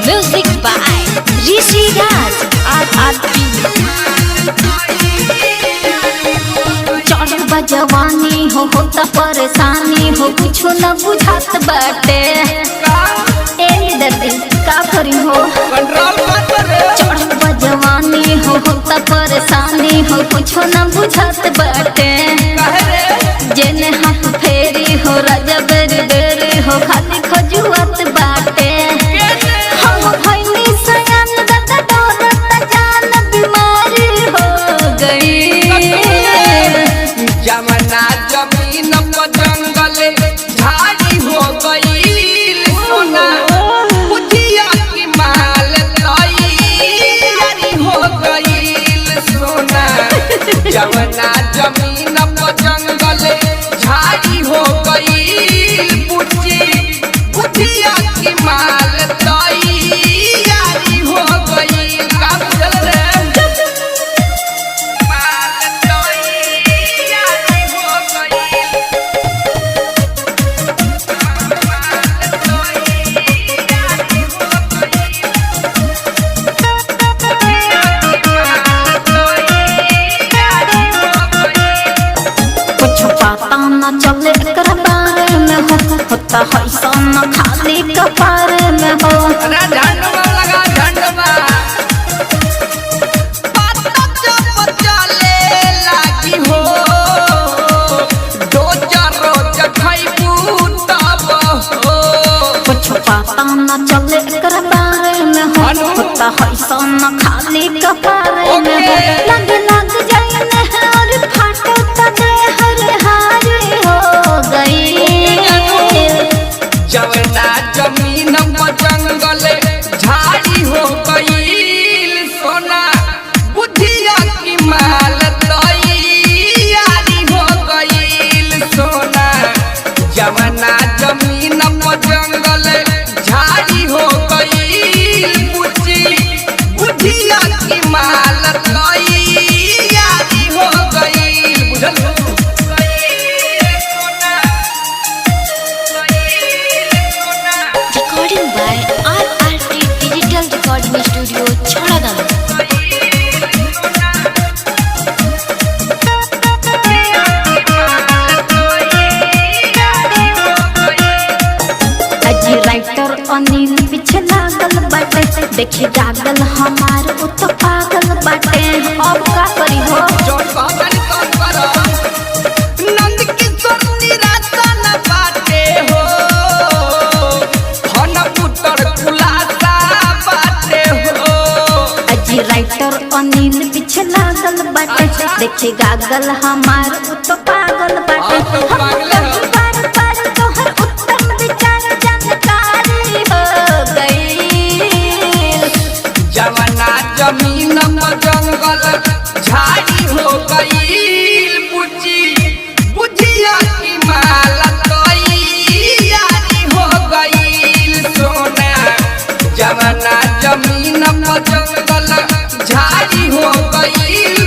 Music by Rishi Raj RRP। चढ़ जवानी हो होता परेशानी हो कुछ न बुझात बाटे दर्दी का करी हो चढ़ जवानी हो होता परेशानी हो कुछ न बुझात बाटे जेने हाथ फेरी हो राजा बेरी बेरी हो खाली खजुआत बाटे हम भइनी सयान दादा दौलत जान बीमारी हो गई जमना जमीन पर जंगल झाड़ी हो गई सोना बुधिया की माल तैयारी हो गई सोना जमना जमीन पर जंगल झाड़ी हो गई बुधिया की माल तैयारी हो गई का बुझल रे चले कर बारे में होता है सोना खाली कपारे में हो झंडवा लगा झंडवा पत्ता जब चले लागी हो दो चार रोज खइबू तब हो कुछ पता न चले कर बारे में होता है सोना खाली कपारे में हो लग जाए नहर फाटो तले हर हारी हो गई जवना जमीन पर जंगल झाड़ी हो गई सोना बुधिया की माल तैयारी हो गई सोना जवना जमीन पर जंगल झाड़ी हो गई बुधिया की माल तैयारी हो गई बुझल Recording by RRT Digital Recording Studio, Chharadan। अजी राइटर अनिल पीछे लागल बाटे देखी जागल हमार उ तो पागल बाटे अब का करी हो जोड़ बागन कौन करो नंद किशोर निराशा न बाटे हो हन पुत्र खुलासा बाटे हो अजी राइटर अनिल पीछे लागल बाटे देखी गागल हमार उ तो पागल बाटे तो पागल हो। पर तोहर उत्तम विचार जानकारी हो गई जवना जमीन पर जंगल झाड़ी हो गई बुझिया की माल तैयारी हो गई सोना जवना जमीन पर जंगल झाड़ी हो गई